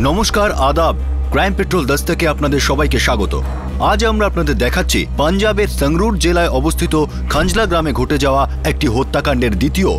নমস্কার, আদাব। Crime petrol দস্তকে আপনাদের সবাইকে স্বাগত। আজ আমরা আপনাদের দেখাচ্ছি পাঞ্জাবের সংগরুর জেলায় অবস্থিত খঞ্জলা গ্রামে ঘটে যাওয়া একটি হত্যাকাণ্ডের দ্বিতীয়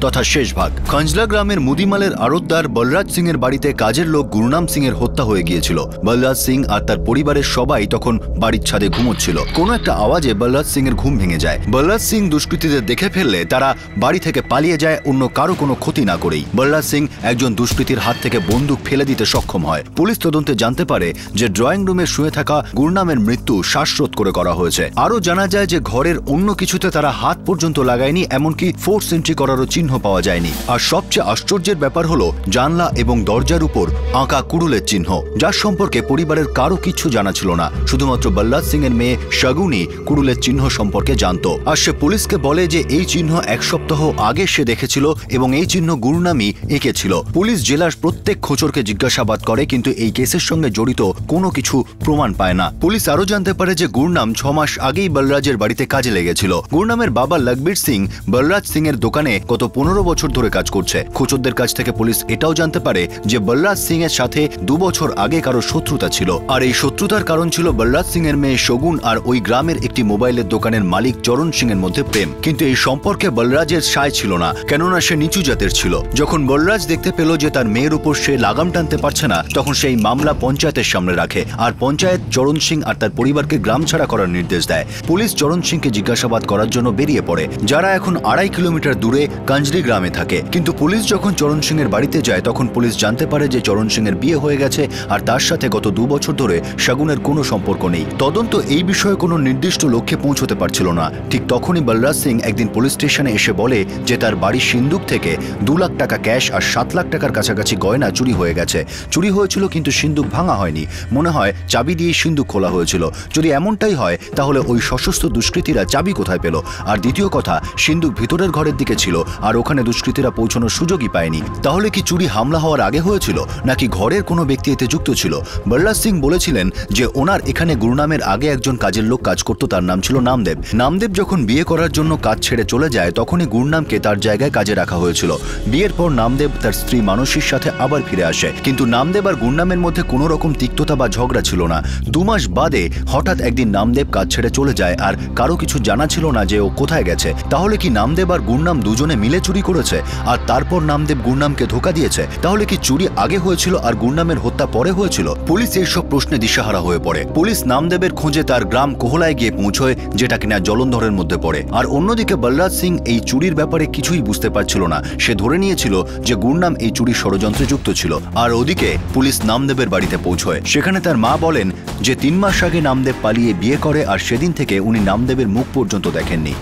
তথা শেষ ভাগ। খঞ্জলা গ্রামের মুদিমালের আড়তদার বলরাজ সিং এর বাড়িতে কাজের লোক গুরনাম সিং এর হত্যা হয়ে গিয়েছিল। বলরাজ সিং আর তার পরিবারের সবাই তখন বাড়ির ছাদে ঘুমোচ্ছিল। কোনো একটা আওয়াজে বলরাজ সিং এর ঘুম ভেঙে যায়। বলরাজ সিং দুষ্কৃতীদের দেখে ফেললে তারা বাড়ি থেকে পালিয়ে যায় অন্য কারো কোনো ক্ষতি না করেই। বলরাজ সিং একজন দুষ্কৃতীর হাত থেকে বন্দুক ফেলে দিতে সক্ষম হয়। পুলিশ তদন্তে জানতে পারে যে ড্রয়িং রুমে শুয়ে থাকা গুরনামের মৃত্যু শ্বাসরোধ করে করা হয়েছে। আরও জানা যায় যে ঘরের অন্য কিছুতে তারা হাত পর্যন্ত লাগায়নি, এমনকি ফোর্স এন্ট্রি করারও চিহ্ন পাওয়া যায়নি। আর সবচেয়ে আশ্চর্যের ব্যাপার হলো জানলা এবং দরজার উপর আঁকা কুড়ুলের চিহ্ন, যার সম্পর্কে পরিবারের কারো কিছু জানা ছিল না। শুধুমাত্র বলরাজ সিং এর মেয়ে শগুনি কুড়ুলের চিহ্ন সম্পর্কে জানত। আর সে পুলিশকে বলে যে এই চিহ্ন এক সপ্তাহ আগে সে দেখেছিল এবং এই চিহ্ন গুরনামই এঁকেছিল। পুলিশ জেলার প্রত্যেক খোঁচরকে জিজ্ঞাসাবাদ করে, কিন্তু এই কেসের সঙ্গে জড়িত কোনো কিছু প্রমাণ পায় না। পুলিশ আরো জানতে পারে যে গুরনাম 6 মাস আগেই বলরাজের বাড়িতে কাজে লেগেছিল। গুরনামের বাবা লখবীর সিং বলরাজ সিং এর দোকানে গত 15 বছর ধরে কাজ করছে। খোঁচরদের কাছ থেকে পুলিশ এটাও জানতে পারে যে বলরাজ সিং এর সাথে 2 বছর আগে কারো শত্রুতা ছিল। আর এই শত্রুতার কারণ ছিল বলরাজ সিং এর মেয়ে শগুন আর ওই গ্রামের একটি মোবাইলের দোকানের মালিক চরণ সিং এর মধ্যে প্রেম। কিন্তু এই সম্পর্কে বলরাজের সায় ছিল না, কেননা সে নিচু জাতের ছিল। যখন বলরাজ দেখতে পেল যে তার মেয়ের উপর সে লাগাম টানতে পারছে না, তখন সেই মামলা পঞ্চায়েতের সামনে রাখে। আর পঞ্চায়েত চরণ সিং আর তার পরিবারকে গ্রাম ছাড়া করার নির্দেশ দেয়। পুলিশ চরণ সিংকে জিজ্ঞাসাবাদ করার জন্য বেরিয়ে পড়ে, যারা এখন 2.5 কিলোমিটার দূরে কাঞ্জলি গ্রামে থাকে। কিন্তু পুলিশ যখন চরণ সিং এর বাড়িতে যায়, তখন পুলিশ জানতে পারে যে চরণ সিং এর বিয়ে হয়ে গেছে আর তার সাথে গত 2 বছর ধরে শগুনের কোনো সম্পর্ক নেই। তদন্ত এই বিষয়ে কোনো নির্দিষ্ট লক্ষ্যে পৌঁছতে পারছিল না। ঠিক তখনই বলরাজ সিং একদিন পুলিশ স্টেশনে এসে বলে যে তার বাড়ির সিন্দুক থেকে 2 লাখ টাকা ক্যাশ আর 7 লাখ টাকার কাছাকাছি গয়না চুরি হয়ে গেছে। চুরি হয়েছিল কিন্তু সিন্দুক ভাঙা হয়নি। মনে হয় চাবি দিয়ে সিন্দুক খোলা হয়েছিল। যদি এমনটাই হয় তাহলে ওই সশস্ত্র দুষ্কৃতীরা চাবি কোথায় পেল? আর দ্বিতীয় কথা, সিন্দুক ভিতরের ঘরের দিকে ছিল আর ওখানে দুষ্কৃতীরা পৌঁছানোর সুযোগই পায়নি। তাহলে কি চুরি হামলা হওয়ার আগে হয়েছিল, নাকি ঘরের কোনো ব্যক্তি এতে যুক্ত ছিল? বলরাজ সিং বলেছিলেন যে ওনার এখানে গুরনামের আগে একজন কাজের লোক কাজ করত, তার নাম ছিল নামদেব। নামদেব যখন বিয়ে করার জন্য কাজ ছেড়ে চলে যায়, তখনই গুরনামকে তার জায়গায় কাজে রাখা হয়েছিল। বিয়ের পর নামদেব তার স্ত্রী মানসীর সাথে আবার ফিরে আসে, কিন্তু নামদেব আর গুরনামের মধ্যে কোনো রকম তিক্ততা বা ঝগড়া ছিল না। 2 মাস বাদে হঠাৎ একদিন নামদেব কাজ ছেড়ে চলে যায় আর কারো কিছু জানা ছিল না যে ও কোথায় গেছে। তাহলে কি নামদেব আর গুরনাম দুজনে মিলে চুরি করেছে আর তারপর নামদেব গুরনামকে ধোঁকা দিয়েছে? তাহলে কি চুরি আগে হয়েছিল আর গুরনামের হত্যা পরে হয়েছিল? পুলিশ এইসব প্রশ্নে দিশাহারা হয়ে পড়ে। পুলিশ নামদেবের খোঁজে তার গ্রাম কোহলায় গিয়ে পৌঁছয়, যেটা কিনা জলন্ধরের মধ্যে পড়ে। আর অন্যদিকে বলরাজ সিং এই চুরির ব্যাপারে কিছুই বুঝতে পারছিল না। সে ধরে নিয়েছিল যে গুরনাম এই চুরির ষড়যন্ত্রে যুক্ত ছিল। আর ওদিকে পুলিশ নামদেবের বাড়িতে পৌঁছয়। সেখানে তার মা বলেন যে 3 মাস আগে নামদেব পালিয়ে বিয়ে করে আর সেদিন থেকে উনি নামদেবের মুখ পর্যন্ত দেখেননি।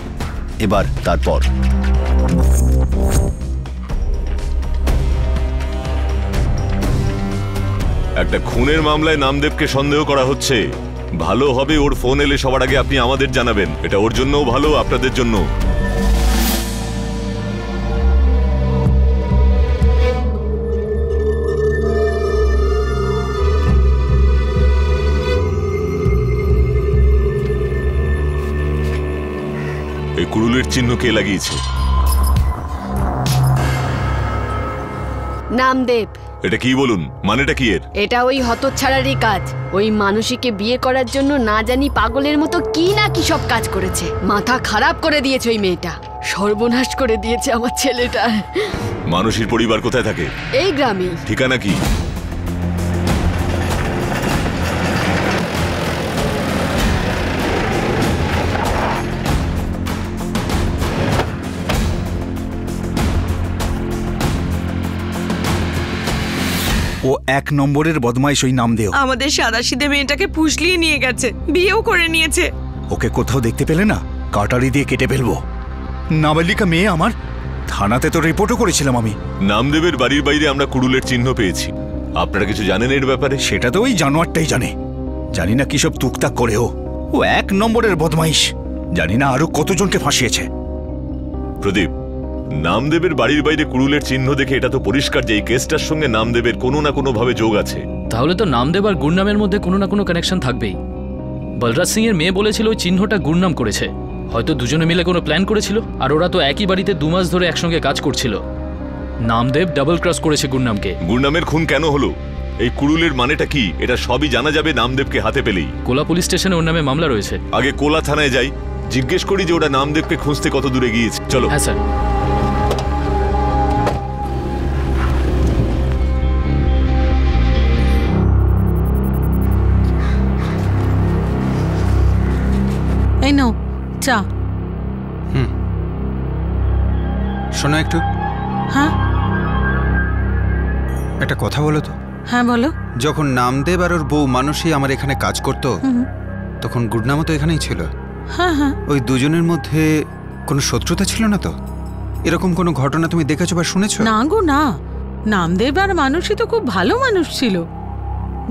এবার তারপর একটা খুনের মামলায় নামদেবকে সন্দেহ করা হচ্ছে। ভালো হবে ওর ফোন এলে সবার আগে আপনি আমাদের জানাবেন। এটা ওর জন্যও ভালো, আপনাদের জন্য। এই কুড়ুলের চিহ্ন কে লাগিয়েছে? নামদেব। এটা কি বলুন, মানেটা কি এর? এটা ওই হতচ্ছাড়ারই কাজ। ওই মানুষীকে বিয়ে করার জন্য না জানি পাগলের মতো কি না কি সব কাজ করেছে। মাথা খারাপ করে দিয়েছে ওই মেয়েটা, সর্বনাশ করে দিয়েছে আমার ছেলেটা। মানুষীর পরিবার কোথায় থাকে? এই গ্রামে। ঠিকানা কি? ও 1 নম্বরের বদমাইশ ওই নামদেব। আমাদের সাদাসিধে মেয়েটাকে ফুসলিয়ে নিয়ে গেছে, বিয়েও করে নিয়েছে। ওকে কোথাও দেখতে পেলে না, কাটারি দিয়ে কেটে ফেলবো। নাবালিকা মেয়ে আমার, থানাতে তো রিপোর্টও করেছিলাম আমি। নামদেবের বাড়ির বাইরে আমরা কুড়ুলের চিহ্ন পেয়েছি। আপনারা কিছু জানেন এর ব্যাপারে? সেটা তো ওই জানোয়ারটাই জানে। জানি না কি সব তুকতাক করে ও 1 নম্বরের বদমাইশ। জানি না আরো কতজনকে ফাঁসিয়েছে। প্রদীপ, নামদেবের বাড়ির বাইরে কুড়ুলের চিহ্ন দেখে এটা তো পরিষ্কার যে এই কেসটার সঙ্গে নামদেবের কোনো না কোনো ভাবে যোগ আছে। তাহলে তো নামদেব আর গুরনামের মধ্যে কোনো না কোনো কানেকশন থাকবেই। বলরাজ সিং এর মেয়ে বলেছিল ওই চিহ্নটা গুরনাম করেছে। হয়তো দুজনে মিলে কোনো প্ল্যান করেছিল। আর ওরা তো একই বাড়িতে 2 মাস ধরে একসঙ্গে কাজ করছিল। নামদেব ডাবল ক্রস করেছে গুরনামকে। গুরনামের খুন কেন হলো? এই কুড়ুলের মানেটা কি এটা সবই জানা যাবে নামদেবকে হাতে পেলেই। কোলা পুলিশ স্টেশনে ওর নামে মামলা রয়েছে। আগে কোলা থানায় যাই, জিজ্ঞেস করি যে ওরা নামদেবকে খুঁজতে কত দূরে গিয়েছে। চলো। হ্যাঁ স্যার। এই নাও চা। শোনো একটু, হ্যাঁ একটা কথা বলো তো। হ্যাঁ বলো। যখন নামদেব আর ওর বউ মানুষই আমার এখানে কাজ করতো, তখন গুডনামও তো এখানেই ছিল। হ্যাঁ হ্যাঁ। ওই দুজনের মধ্যে কোনো শত্রুতা ছিল না তো? এরকম কোনো ঘটনা তুমি দেখেছো বা শুনেছো? না গো না, নামদেব আর মানুষই তো খুব ভালো মানুষ ছিল।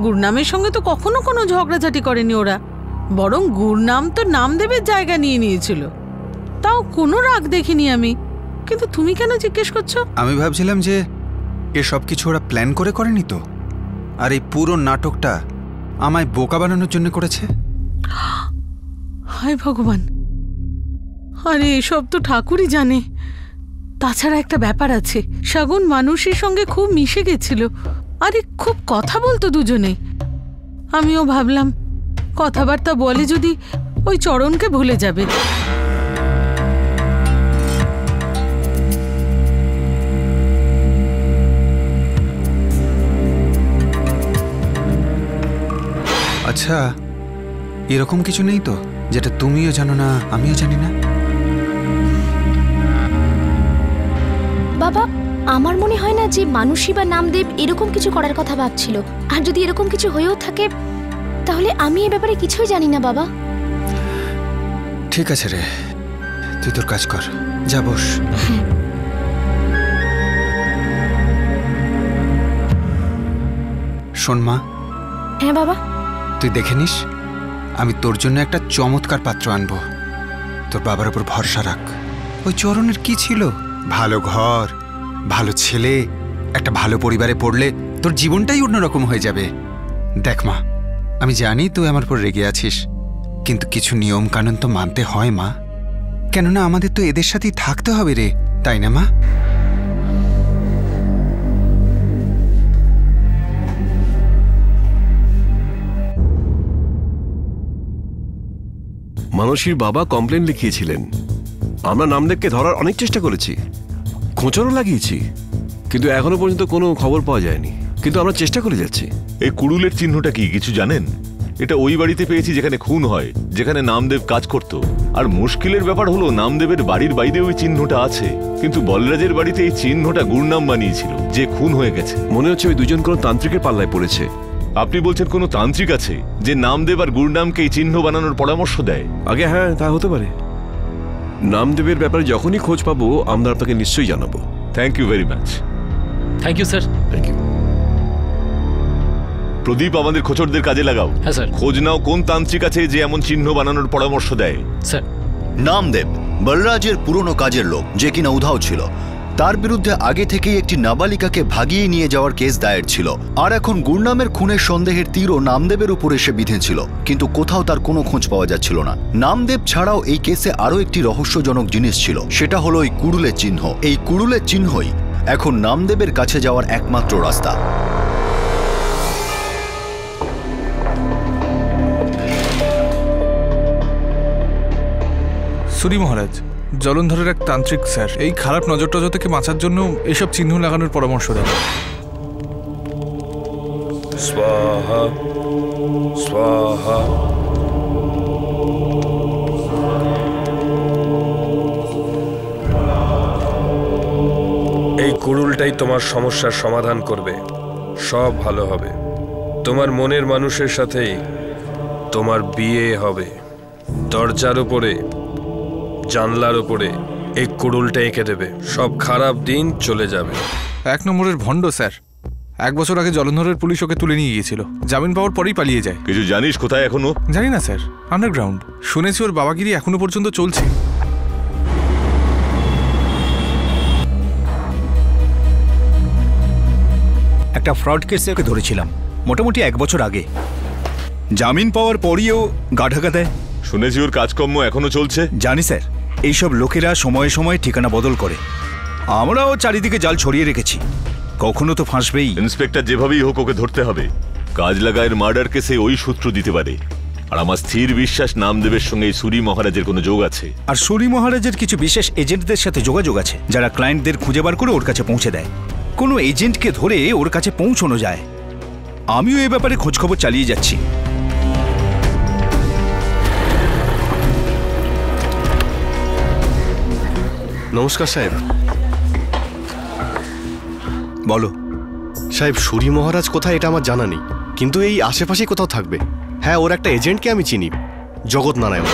গুরনামের সঙ্গে তো কখনো কোনো ঝগড়াঝাটি করেনি ওরা, বরং গুরনাম তো নামদেবের জায়গা নিয়ে নিয়েছিল। তাও কোনো রাগ দেখিনি আমি। কিন্তু তুমি কেন জিজ্ঞেস করছো? আমি ভাবছিলাম যে এসব কিছু ওরা প্ল্যান করে করেনি তো, আর এই পুরো নাটকটা আমায় বোকা বানানোর জন্য করেছে। হায় ভগবান, আরে এসব তো ঠাকুরই জানে। তাছাড়া একটা ব্যাপার আছে, শাগুন মানুষের সঙ্গে খুব মিশে গেছিল, আরে খুব কথা বলতো দুজনে। আমিও ভাবলাম কথাবার্তা বলে যদি ওই চরণকে ভুলে যাবে। আচ্ছা, এরকম কিছু নেই তো যেটা তুমিও জানো না আমিও জানি না? বাবা, আমার মনে হয় না যে মানুষই বা নামদেব এরকম কিছু করার কথা ভাবছিল। আর যদি এরকম কিছু হয়েও থাকে তাহলে আমি এ ব্যাপারে কিছুই জানি না বাবা। ঠিক আছে রে, তুই তোর কাজ কর, যা বস। শোন মা। হ্যাঁ বাবা। তুই দেখে নিস, আমি তোর জন্য একটা চমৎকার পাত্র আনবো। তোর বাবার উপর ভরসা রাখ। ওই চরণের কি ছিল? ভালো ঘর, ভালো ছেলে, একটা ভালো পরিবারে পড়লে তোর জীবনটাই অন্যরকম হয়ে যাবে। দেখ মা, আমি জানি তুই আমার উপর রেগে আছিস, কিন্তু কিছু নিয়ম কানুন তো মানতে হয় মা। কেননা আমাদের তো এদের সাথেই থাকতে হবে রে, তাই না মা? মানসীর বাবা কমপ্লেন লিখিয়েছিলেন। আমরা নামদেবকে ধরার অনেক চেষ্টা করেছি, খোঁচারও লাগিয়েছি, কিন্তু এখনো পর্যন্ত কোনো খবর পাওয়া যায়নি। কিন্তু আমরা চেষ্টা করে যাচ্ছি। এই কুড়ুলের চিহ্নটা কি কিছু জানেন? এটা ওই বাড়িতে পেয়েছি যেখানে খুন হয়, যেখানে নামদেব কাজ করত। আর মুশকিলের ব্যাপার হলো নামদেবের বাড়ির বাইরে ওই চিহ্নটা আছে, কিন্তু বলরাজের বাড়িতে এই চিহ্নটা গুরনাম বানিয়েছিল, যে খুন হয়ে গেছে। মনে হচ্ছে ওই দুজন কোনো তান্ত্রিকের পাল্লায় পড়েছে। আপনি বলছেন কোনো তান্ত্রিক আছে যে নামদেব আর গুরনামকে এই চিহ্ন বানানোর পরামর্শ দেয়? আগে হ্যাঁ, তা হতে পারে। নামদেবের ব্যাপারে যখনই খোঁজ পাবো আমরা আপনাকে নিশ্চয়ই জানাবো। Thank you very much. Thank you sir. Thank you. Pradip, আমাদের খোঁচরদের কাজে লাগাও। হ্যাঁ স্যার। খোঁজ নাও কোন তান্ত্রিক আছে যে এমন চিহ্ন বানানোর পরামর্শ দেয়। স্যার। নামদেব বলরাজের পুরনো কাজের লোক, যে কিনা উধাও ছিল। তার বিরুদ্ধে আগে থেকেই একটি নাবালিকাকে ভাগিয়ে নিয়ে যাওয়ার কেস দায়ের ছিল, আর এখন গুরনামের খুনের সন্দেহের তীরও নামদেবের উপর এসে বিঁধেছিল, কিন্তু কোথাও তার কোনো খোঁজ পাওয়া যাচ্ছিল না। নামদেব ছাড়াও এই কেসে আরও একটি রহস্যজনক জিনিস ছিল, সেটা হলো এই কুড়ুলের চিহ্ন। এই কুড়ুলের চিহ্নই এখন নামদেবের কাছে যাওয়ার একমাত্র রাস্তা। সুরি মহারাজ, জলন্ধরের এক তান্ত্রিক স্যার এই খারাপ নজর টজর থেকে বাঁচার জন্য এসব চিহ্ন লাগানোর পরামর্শ দেন। স্বাহা স্বাহা। এই কুড়ুলটাই তোমার সমস্যার সমাধান করবে, সব ভালো হবে। তোমার মনের মানুষের সাথেই তোমার বিয়ে হবে। দরজার উপরে, জানলার উপরে এই কুড়ুলটা এঁকে দেবে, সব খারাপ দিন চলে যাবে। 1 নম্বরের ভণ্ড স্যার। 1 বছর আগে জলন্ধরের পুলিশ ওকে তুলে নিয়ে গিয়েছিল, জামিন পাওয়ার পরেই পালিয়ে যায়। কিছু জানিস কোথায় এখনো? জানি না স্যার, আন্ডারগ্রাউন্ড। শুনেছি ওর বাবাগিরি এখনো পর্যন্ত চলছে। একটা ফ্রড কেসে ওকে ধরেছিলাম মোটামুটি 1 বছর আগে। জামিন পাওয়ার পরেও গা ঢাকা দেয়। শুনেছি ওর কাজকর্ম এখনো চলছে। জানি স্যার, এইসব লোকেরা সময়ে সময়ে ঠিকানা বদল করে। আমরাও চারিদিকে জাল ছড়িয়ে রেখেছি, কখনো তো ফাঁসবেই। ইন্সপেক্টর যেভাবেই হোক ওকে ধরতে হবে। কাজ লাগায়ের মার্ডার কেসে ওই সূত্র দিতে পারে। আর আমার স্থির বিশ্বাস নামদেবের সঙ্গে এই সুরি মহারাজের কোনো যোগ আছে। আর সুরি মহারাজের কিছু বিশেষ এজেন্টদের সাথে যোগাযোগ আছে, যারা ক্লায়েন্টদের খুঁজে বার করে ওর কাছে পৌঁছে দেয়। কোনো এজেন্টকে ধরে ওর কাছে পৌঁছানো যায়। আমিও এ ব্যাপারে খোঁজখবর চালিয়ে যাচ্ছি। নমস্কার সাহেব। বলো সাহেব, সুরি মহারাজ কোথায় এটা আমার জানা নেই, কিন্তু এই আশেপাশেই কোথাও থাকবে। হ্যাঁ, ওর একটা এজেন্টকে আমি চিনি, জগৎ নারায়ণ।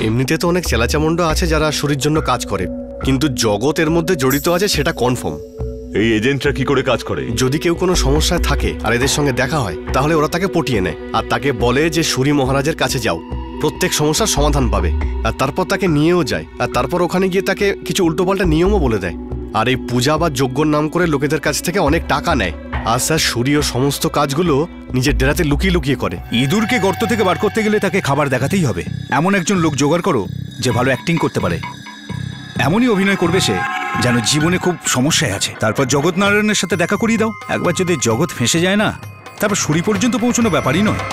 এমনিতে তো অনেক চেলাচামুন্ড আছে যারা সুরির জন্য কাজ করে, কিন্তু জগৎ এর মধ্যে জড়িত আছে সেটা কনফার্ম। এই এজেন্টরা কি করে কাজ করে? যদি কেউ কোনো সমস্যায় থাকে আর এদের সঙ্গে দেখা হয়, তাহলে ওরা তাকে পটিয়ে নেয় আর তাকে বলে যে সুরি মহারাজের কাছে যাও, প্রত্যেক সমস্যার সমাধান পাবে। আর তারপর তাকে নিয়েও যায়, আর তারপর ওখানে গিয়ে তাকে কিছু উল্টোপাল্টা নিয়মও বলে দেয়। আর এই পূজা বা যজ্ঞর নাম করে লোকেদের কাছ থেকে অনেক টাকা নেয়। আর স্যার, সুরি ও সমস্ত কাজগুলো নিজের ডেরাতে লুকিয়ে লুকিয়ে করে। ইঁদুরকে গর্ত থেকে বার করতে গেলে তাকে খাবার দেখাতেই হবে। এমন একজন লোক জোগাড় করো যে ভালো অ্যাক্টিং করতে পারে। এমনই অভিনয় করবে সে যেন জীবনে খুব সমস্যায় আছে। তারপর জগৎ নারায়ণের সাথে দেখা করিয়ে দাও। একবার যদি জগৎ ফেঁসে যায় না, তারপর সুরি পর্যন্ত পৌঁছানো ব্যাপারই নয়।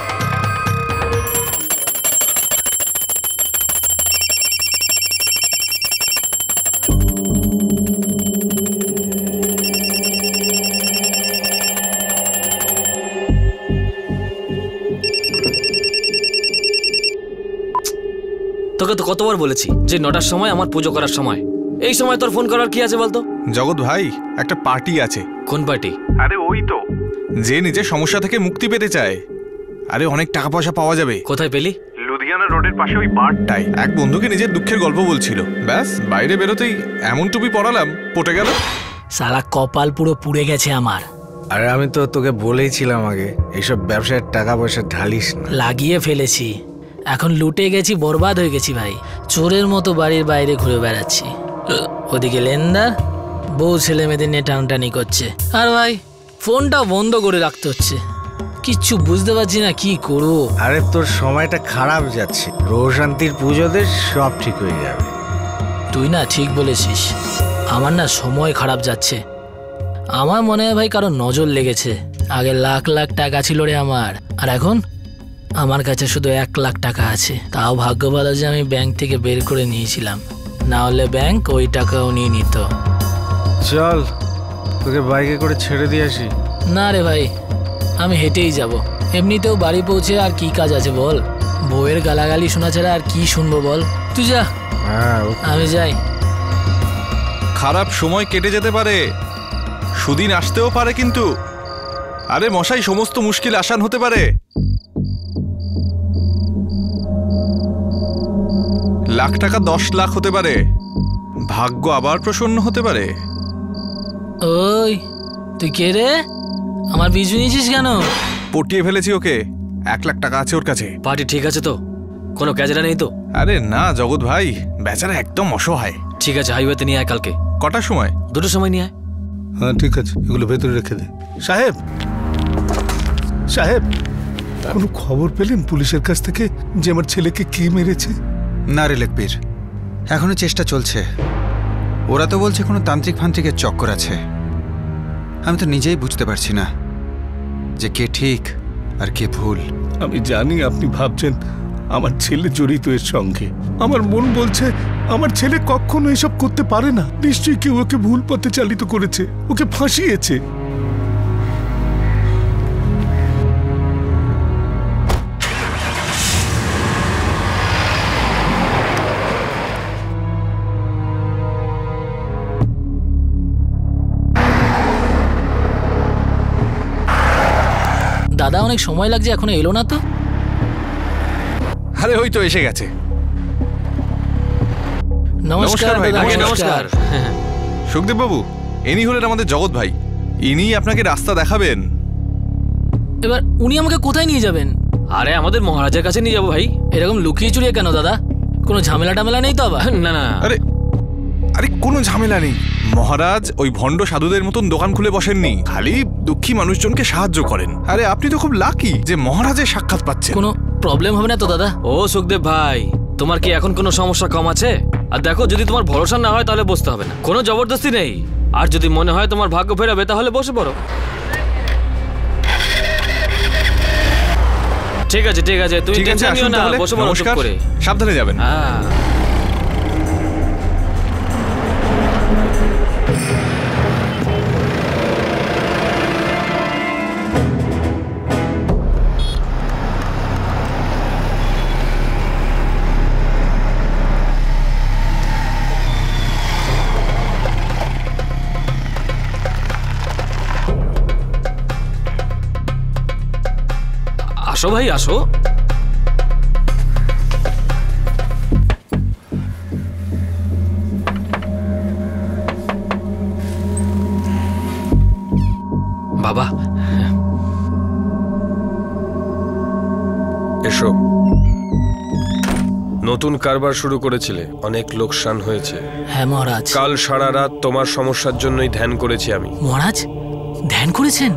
তোকে তো কতবার বলেছি যে 9টার সময় আমার পুজো করার সময়। এই সময় তোর ফোন করার কি আছে বলতো? জগৎ ভাই, একটা পার্টি আছে। কোন পার্টি? আরে ওই তো, যে নিজের সমস্যা থেকে মুক্তি পেতে চায়। আরে অনেক টাকা পয়সা পাওয়া যাবে। কোথায় পেলি? লুধিয়ানা রোডের পাশে ওই বারটাই। এক বন্ধুকে নিজের দুঃখের গল্প বলছিল, ব্যাস বাইরে বেরোতেই এমন টুপি পরালাম, পটে গেল। সালা কপাল পুরো পুড়ে গেছে আমার। আরে আমি তো তোকে বলেইছিলাম আগে, এইসব ব্যবসায় টাকা পয়সা ঢালিস না। লাগিয়ে ফেলেছি, এখন লুটে গেছি, বরবাদ হয়ে গেছি ভাই। চোরের মতো বাড়ির বাইরে ঘুরে বেড়াচ্ছি। ওদিকে লেনদার বউ ছেলে মেয়েদের নিয়ে টানটানি করছে, আর ভাই ফোনটা বন্ধ করে রাখতে হচ্ছে। কিচ্ছু বুঝতে পারছি না কি করবো। আরে তোর সময়টা খারাপ যাচ্ছে, রোশান্তির পুজোতে সব ঠিক হয়ে যাবে। তুই না ঠিক বলেছিস, আমার না সময় খারাপ যাচ্ছে। আমার মনে হয় ভাই কারো নজর লেগেছে। আগে লাখ লাখ টাকা ছিল রে আমার, আর এখন আমার কাছে শুধু 1 লাখ টাকা আছে। তাও ভাগ্য ভালো যে আমি ব্যাংক থেকে বের করে নিয়েছিলাম, না হলে ব্যাংক ওই টাকাও নিয়ে নিত। চল তোকে বাইকে করে ছেড়ে দিয়ে আসি। না রে ভাই, আমি হেঁটেই যাব। এমনিতেও বাড়ি পৌঁছে আর কি কাজ আছে বল? বউয়ের গালাগালি শোনা ছাড়া আর কি শুনবো বল? তুই যা, আমি যাই। খারাপ সময় কেটে যেতে পারে, সুদিন আসতেও পারে, কিন্তু আরে মশাই, সমস্ত মুশকিল আসান হতে পারে। লাখ টাকা 10 লাখ হতে পারে, ভাগ্য আবার প্রসন্ন হতে পারে। ওই তুই কে রে? আমার বিজু নিয়েছিস কেন? পটিয়ে ফেলেছি ওকে, 1 লাখ টাকা আছে ওর কাছে। পার্টি ঠিক আছে তো? কোনো ক্যাজেরা নেই তো? আরে না জগৎ ভাই, বেচারা একদম অসহায়। ঠিক আছে, হাইওয়েতে নিয়ে আয় কালকে। কটার সময়? 2টোর সময় নিয়ে আয়। হ্যাঁ ঠিক আছে, এগুলো ভেতরে রেখে দে। সাহেব, সাহেব, কোনো খবর পেলেন পুলিশের কাছ থেকে যে আমার ছেলেকে কে মেরেছে? না রে লেকবীর, এখনো চেষ্টা চলছে। ওরা তো বলছে কোনো তান্ত্রিক ফান্ত্রিকের চক্কর আছে। আমি তো নিজেই বুঝতে পারছি না যে কে ঠিক আর কে ভুল। আমি জানি আপনি ভাবছেন আমার ছেলে জড়িত এর সঙ্গে। আমার মন বলছে আমার ছেলে কখনো এসব করতে পারে না। নিশ্চয়ই কেউ ওকে ভুল পথে চালিত করেছে, ওকে ফাঁসিয়েছে। দাদা অনেক সময় লাগছে, এখনো এলো না তো? আরে ওই তো এসে গেছে। নমস্কার ভাই। নমস্কার। সুখদেব বাবু, ইনি হলেন আমাদের জগৎ ভাই। ইনি আপনাকে রাস্তা দেখাবেন। এবার উনি আমাকে কোথায় নিয়ে যাবেন? আরে আমাদের মহারাজের কাছে নিয়ে যাবো ভাই। এরকম লুকিয়ে চুরিয়ে কেন দাদা? কোনো ঝামেলা টামেলা নেই তো আবার? না না, আরে আরে কোনো ঝামেলা নেই। মহারাজ ওই ভণ্ড সাধুদের মতন দোকান খুলে বসেননি, খালি দুঃখী মানুষজনকে সাহায্য করেন। আরে আপনি তো খুব লাকি যে মহারাজের সাক্ষাৎ পাচ্ছেন। কোনো প্রবলেম হবে না তো দাদা? ও সুখদেব ভাই, তোমার কি এখন কোনো সমস্যা কম আছে? আর দেখো, যদি তোমার ভরসা না হয় তাহলে বসতে হবে না, কোনো জবরদস্তি নেই। আর যদি মনে হয় তোমার ভাগ্য ফেরাবে তাহলে বসে পড়ো। ঠিক আছে ঠিক আছে, তুমি টেনশন নিও না, বসে পড়ো চুপ করে। সাবধানে যাবেন। হ্যাঁ আসো ভাই আসো। বাবা এসো। নতুন কারবার শুরু করেছিলে, অনেক লোকসান হয়েছে। হ্যাঁ মহারাজ। কাল সারা রাত তোমার সমস্যার জন্যই ধ্যান করেছি আমি। মহারাজ ধ্যান করেছেন?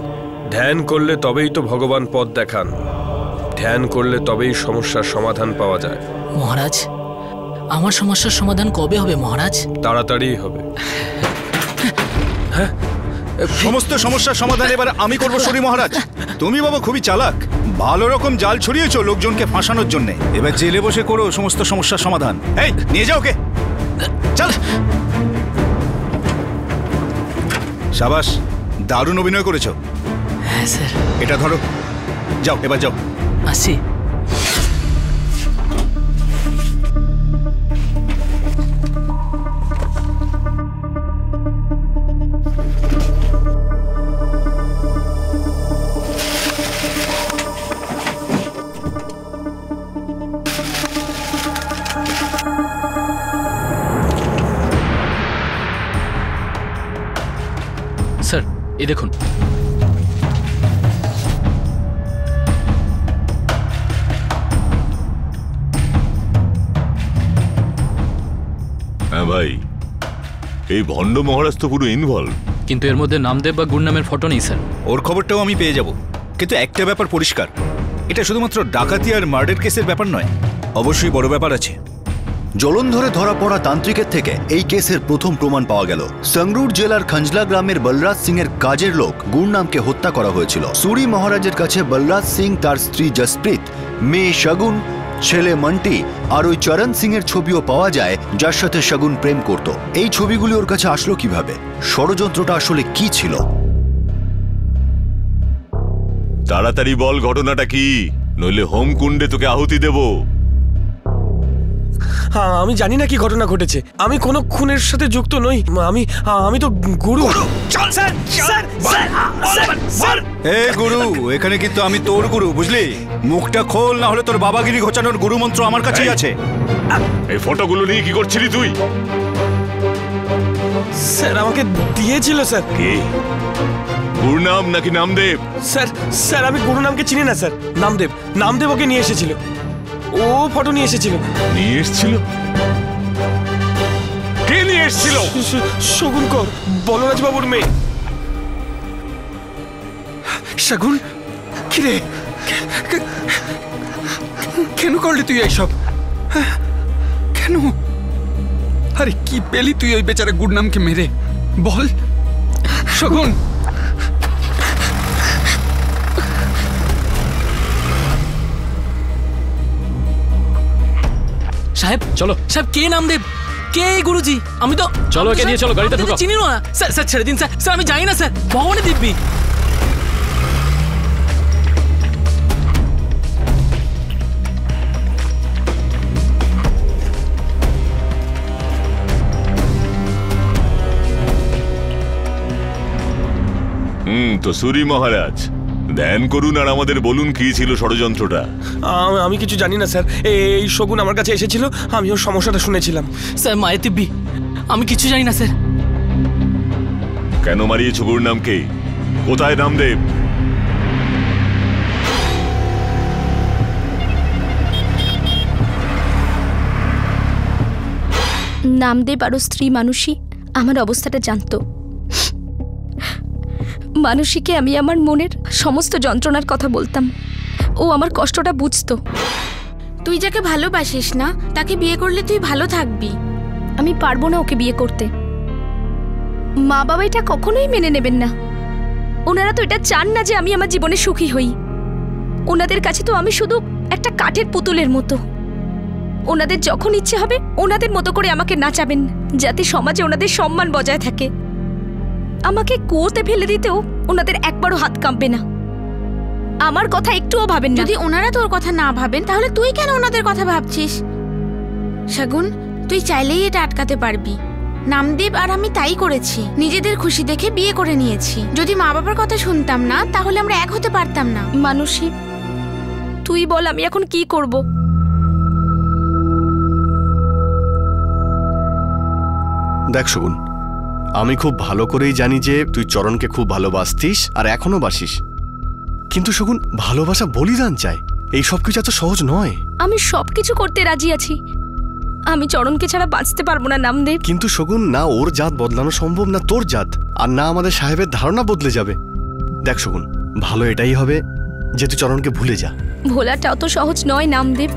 ধ্যান করলে তবেই তো ভগবান পথ দেখান, ধ্যান করলে তবেই সমস্যার সমাধান পাওয়া যায়। মহারাজ আমার সমস্যার সমাধান কবে হবে মহারাজ? তাড়াতাড়ি হবে। হ্যাঁ, সমস্ত সমস্যার সমাধান এবার আমি করব সুরি মহারাজ। তুমি বাবা খুবই চালাক, ভালো রকম জাল ছড়িয়েছো লোকজনকে ফাঁসানোর জন্য। এবার জেলে বসে করো সমস্ত সমস্যার সমাধান। এই নিয়ে যাও ওকে, চল। শাবাশ, দারুণ অভিনয় করেছো। হ্যাঁ স্যার। এটা ধরো, যাও এবার যাও। আসি। স্যার এই দেখুন। হ্যাঁ ভাই, এই ভণ্ড মহারাজ তো পুরো ইনভলভ। কিন্তু এর মধ্যে নামদেব বা গুরনামের ফটো নেই স্যার। ওর খবরটাও আমি পেয়ে যাব, কিন্তু একটা ব্যাপার পরিষ্কার, এটা শুধুমাত্র ডাকাতি আর মার্ডার কেসের ব্যাপার নয়, অবশ্যই বড় ব্যাপার আছে। জলন্ধরে ধরা পড়া তান্ত্রিকের থেকে এই কেসের প্রথম প্রমাণ পাওয়া গেল। সংরুর জেলার খঞ্জলা গ্রামের বলরাজ সিং এর কাজের লোক গুরনামকে হত্যা করা হয়েছিল। সুরি মহারাজের কাছে বলরাজ সিং, তার স্ত্রী জসপ্রীত, মেয়ে শগুন, ছেলে মন্টি আর ওই চরণ সিং এর ছবিও পাওয়া যায়, যার সাথে শগুন প্রেম করত। এই ছবিগুলি ওর কাছে আসলো কিভাবে? ষড়যন্ত্রটা আসলে কি ছিল? তাড়াতাড়ি বল ঘটনাটা কি, নইলে হোমকুণ্ডে তোকে আহুতি দেব। আমি জানি না কি ঘটনা ঘটেছে, আমি কোনো খুনের সাথে যুক্ত নই। আমি তো গুরু। এ গুরু, এখানে কিন্তু আমি তোর গুরু, বুঝলি? মুখটা খোল, না হলে তোর বাবাগিরি ঘোচানোর গুরু মন্ত্র আমার কাছেই আছে। এই ফটোগুলো নিয়ে কি করছিলি তুই? স্যার আমাকে দিয়েছিল স্যার। কে? গুরনাম নাকি নামদেব? স্যার আমি গুরুনামকে চিনি না স্যার। নামদেব ওকে নিয়ে এসেছিল, ও ফটো নিয়ে এসেছিল। নিয়ে এসেছিল? কে নিয়ে এসেছিল? শগুন কর, বলরাজ বাবুর মেয়ে। শগুন, কিরে কেন করলি তুই এইসব? কেন? আরে কি পেলি তুই ওই বেচারা গুরনামকে মেরে? বল শগুন। সাহেব চলো। সাহেব কে নামদেব? কে গুরুজি? আমি তো চলো, একে নিয়ে চলো, গাড়িতে ঢোকাও। চিনি না স্যার। স্যার ছেড়ে দিন স্যার। স্যার আমি জানি না স্যার, ভগবানের দিব্যি। তো সুরি মহারাজ ধ্যান করুন আর আমাদের বলুন কি ছিল ষড়যন্ত্রটা। আমি কিছু জানি না স্যার, এই শগুন আমার কাছে এসেছিল, আমি ওর সমস্যাটা শুনেছিলাম। স্যার মায়ের দিব্যি, আমি কিছু জানি না স্যার। কেন মারিয়েছ গুরনামকে? কোথায় নামদেব? নামদেব আর স্ত্রী মানুষী আমার অবস্থাটা জানতো। মানুষীকে আমি আমার মনের সমস্ত যন্ত্রণার কথা বলতাম, ও আমার কষ্টটা বুঝতো। তুই যাকে ভালোবাসিস না তাকে বিয়ে করলে তুই ভালো থাকবি, আমি পারবো না ওকে বিয়ে করতে। মা বাবা এটা কখনোই মেনে নেবেন না। ওনারা তো এটা চান না যে আমি আমার জীবনে সুখী হই। ওনাদের কাছে তো আমি শুধু একটা কাঠের পুতুলের মতো। ওনাদের যখন ইচ্ছে হবে ওনাদের মতো করে আমাকে নাচাবেন, যাতে সমাজে ওনাদের সম্মান বজায় থাকে। আমাকে কুয়োতে ফেলে দিতেও ওনাদের একবারও হাত কাঁপবে না। আমার কথা একটুও ভাবেন না। যদি ওনারা তোর কথা না ভাবেন তাহলে তুই কেন ওনাদের কথা ভাবছিস? শাগুন, তুই চাইলেই এটা আটকাতে পারবি। নামদেব আর আমি তাই করেছি, নিজেদের খুশি দেখে বিয়ে করে নিয়েছি। যদি মা বাবার কথা শুনতাম না তাহলে আমরা এক হতে পারতাম না। মানসী, তুই বল আমি এখন কি করব? দেখ শগুন, আমি খুব ভালো করেই জানি যে তুই চরণকে খুব ভালোবাসতিস আর এখনো বাসিস। কিন্তু শগুন, ভালোবাসা বলিদান চায়, এই সব কিছু এত সহজ নয়। আমি সবকিছু করতে রাজি আছি, আমি চরণকে ছাড়া বাঁচতে পারবো না নামদেব। কিন্তু শগুন, না ওর জাত বদলানো সম্ভব, না তোর জাত, আর না আমাদের সাহেবের ধারণা বদলে যাবে। দেখ শগুন, ভালো এটাই হবে যে তুই চরণকে ভুলে যা। ভোলাটা অত সহজ নয় নামদেব।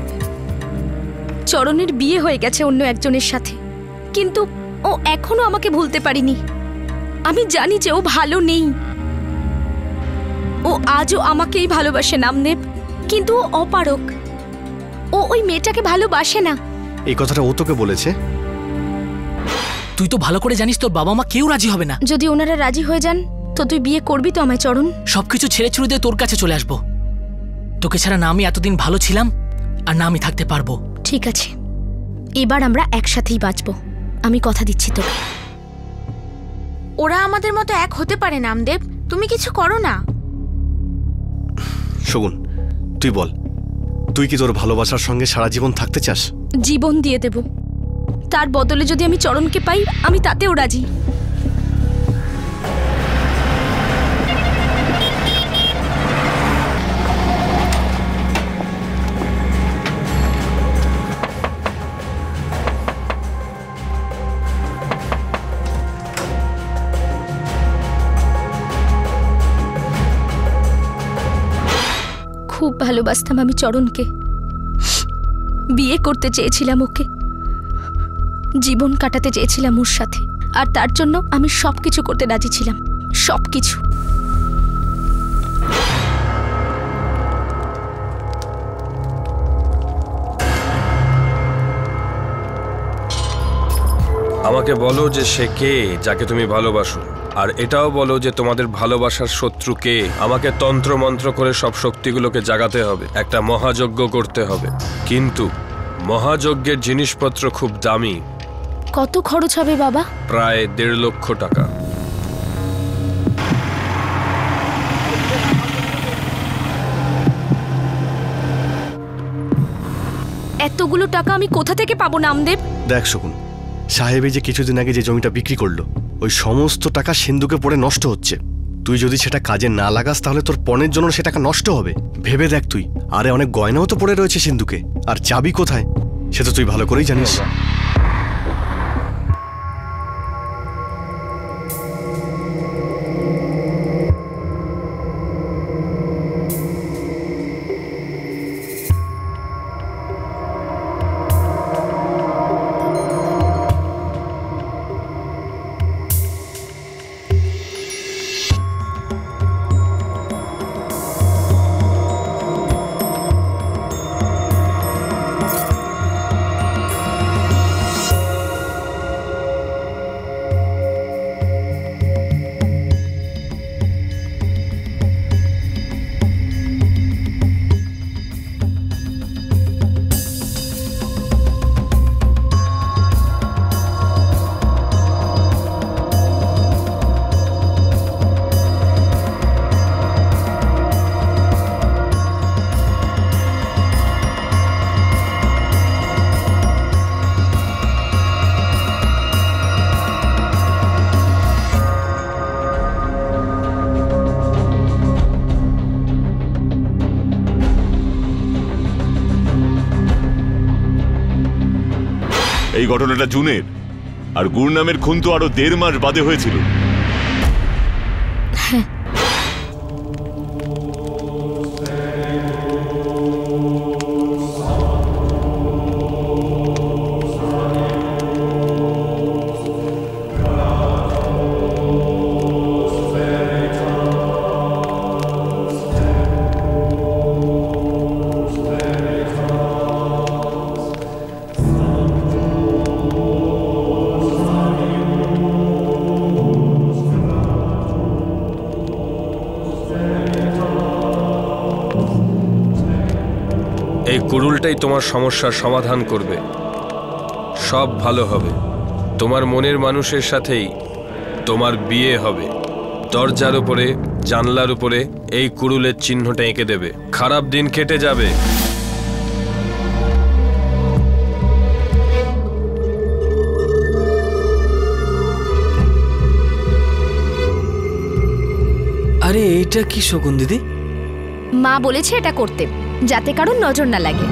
চরণের বিয়ে হয়ে গেছে অন্য একজনের সাথে, কিন্তু ও এখনো আমাকে ভুলতে পারিনি। আমি জানি যে ও ভালো নেই, ও আজও আমাকেই ভালোবাসে নামদেব, কিন্তু ও অপারক। ও ওই মেয়েটাকে ভালোবাসে না। এই কথাটা ও তোকে বলেছে? তুই তো ভালো করে জানিস তোর বাবা মা কেউ রাজি হবে না। যদি ওনারা রাজি হয়ে যান তো তুই বিয়ে করবি তো আমায় চরণ? সবকিছু ছেড়ে ছুড়ে দিয়ে তোর কাছে চলে আসবো। তোকে ছাড়া না আমি এতদিন ভালো ছিলাম, আর না আমি থাকতে পারবো। ঠিক আছে, এবার আমরা একসাথেই বাঁচবো, আমি কথা দিচ্ছি তোকে। ওরা আমাদের মতো এক হতে পারে নামদেব, তুমি কিছু করো না। শগুন, তুই বল, তুই কি তোর ভালোবাসার সঙ্গে সারা জীবন থাকতে চাস? জীবন দিয়ে দেব, তার বদলে যদি আমি চরণকে পাই আমি তাতেও রাজি। খুব ভালোবাসতাম আমি চরণকে, বিয়ে করতে চেয়েছিলাম ওকে, জীবন কাটাতে চেয়েছিলাম ওর সাথে, আর তার জন্য আমি সবকিছু করতে রাজি ছিলাম, সবকিছু। আমাকে বলো যে সে কে যাকে তুমি ভালোবাসো, আর এটাও বলো যে তোমাদের ভালোবাসার শত্রু কে। আমাকে তন্ত্র মন্ত্র করে সব শক্তিগুলোকে জাগাতে হবে, একটা মহাযজ্ঞ করতে হবে, কিন্তু মহাযজ্ঞের জিনিসপত্র খুব দামি। কত খরচ হবে বাবা? প্রায় 1.5 লক্ষ টাকা। এতগুলো টাকা আমি কোথা থেকে পাবো নামদেব? দেখ শকুন, সাহেবে যে কিছুদিন আগে যে জমিটা বিক্রি করলো, ওই সমস্ত টাকা সিন্ধুকে পড়ে নষ্ট হচ্ছে। তুই যদি সেটা কাজে না লাগাস তাহলে তোর পণের জন্য সে টাকা নষ্ট হবে। ভেবে দেখ তুই, আরে অনেক গয়নাও তো পড়ে রয়েছে সিন্ধুকে, আর চাবি কোথায় সে তো তুই ভালো করেই জানিস। এই ঘটনাটা জুনের, আর গুরনামের খুন তো আরো 1.5 মাস বাদে হয়েছিল। কুড়ুলটাই তোমার সমস্যার সমাধান করবে, সব ভালো হবে। তোমার মনের মানুষের সাথেই তোমার বিয়ে হবে। দরজার উপরে, জানলার উপরে এই কুড়ুলের চিহ্নটা এঁকে দেবে। খারাপ দিন কেটে যাবে। আরে এইটা কি শকুন দিদি? মা বলেছে এটা করতে, যাতে কারোর নজর না লাগে।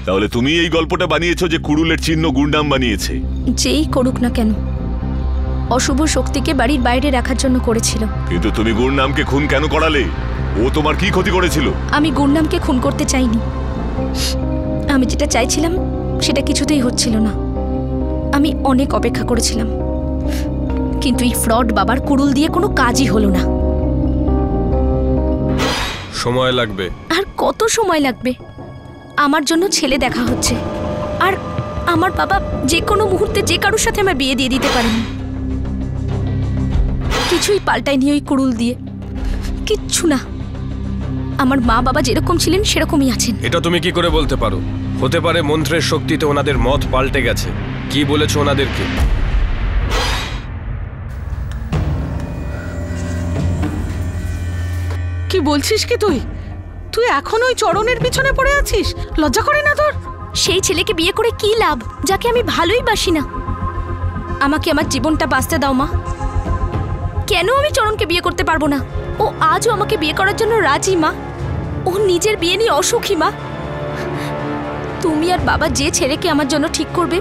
তাহলে তুমি এই গল্পটা বানিয়েছো যে কুড়ুলের চিহ্ন গুন্ডাম বানিয়েছে? যেই করুক না কেন, অশুভ শক্তিকে বাড়ির বাইরে রাখার জন্য করেছিল। কিন্তু তুমি গুন্ডামকে খুন কেন করালে? ও তোমার কি ক্ষতি করেছিল? আমি গুন্ডামকে খুন করতে চাইনি। আমি যেটা চাইছিলাম সেটা কিছুতেই হচ্ছিল না। আমি অনেক অপেক্ষা করেছিলাম, কিন্তু এই ফ্রড বাবার কুড়ুল দিয়ে কোনো কাজই হলো না। সময় লাগবে। আর কত সময় লাগবে? আমার জন্য ছেলে দেখা হচ্ছে, আর আমার বাবা যে কোনো মুহূর্তে যে কারোর সাথে আমার বিয়ে দিয়ে দিতে পারেন। কিছুই পাল্টায়নি ওই কুড়ুল দিয়ে, কিচ্ছু না। আমার মা বাবা যেরকম ছিলেন সেরকমই আছেন। এটা তুমি কি করে বলতে পারো? হতে পারে মন্ত্রের শক্তিতে ওনাদের মত পাল্টে গেছে। কি বলেছো ওনাদেরকে? কি বলছিস কি তুই? তুই এখন ওই চরণের পিছনে পড়ে আছিস? লজ্জা করে না তোর? সেই ছেলেকে বিয়ে করে কি লাভ, যাকে আমি ভালোই বাসি না? আমাকে আমার জীবনটা বাঁচতে দাও মা। কেন আমি চরণকে বিয়ে করতে পারবো না? ও আজও আমাকে বিয়ে করার জন্য রাজি মা। ও নিজের বিয়ে নিয়ে অসুখী মা। তুমি আর বাবা যে ছেলেকে আমার জন্য ঠিক করবে,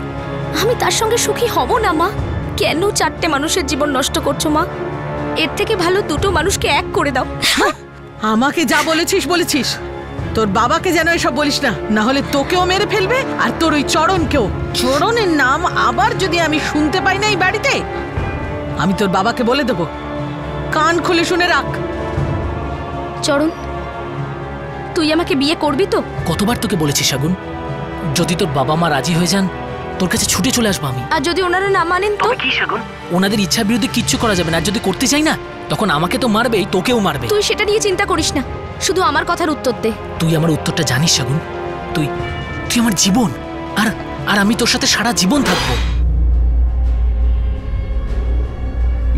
আমি তার সঙ্গে সুখী হব না মা। কেন চারটে মানুষের জীবন নষ্ট করছো মা? এর থেকে ভালো দুটো মানুষকে এক করে দাও। আমাকে যা বলেছিস বলেছিস। তোর বাবাকে যেন এসব বলিস না, না হলে তোকেও মেরে ফেলবে আর তোর ওই চরণকেও। চরণের নাম আবার যদি আমি শুনতে পাই না এই বাড়িতে, আমি তোর বাবাকে বলে দেবো। কান খুলে শুনে রাখ। চরণ, তুই আমাকে বিয়ে করবি তো? কতবার তোকে বলেছি শাগুন, যদি তোর বাবা মা রাজি হয়ে যান তোর কাছে ছুটে চলে আসবো আমি। আর যদি ওনারা না মানেন তো? কি শাগুন, ওনাদের ইচ্ছার বিরুদ্ধে কিচ্ছু করা যাবে না। আর যদি করতে চাই না, তখন আমাকে তো মারবেই, তোকেও মারবে। তুই সেটা নিয়ে চিন্তা করিস না, শুধু আমার কথার উত্তর দে। তুই আমার উত্তরটা জানিস শাগুন। তুই তুই আমার জীবন, আর আর আমি তোর সাথে সারা জীবন থাকবো।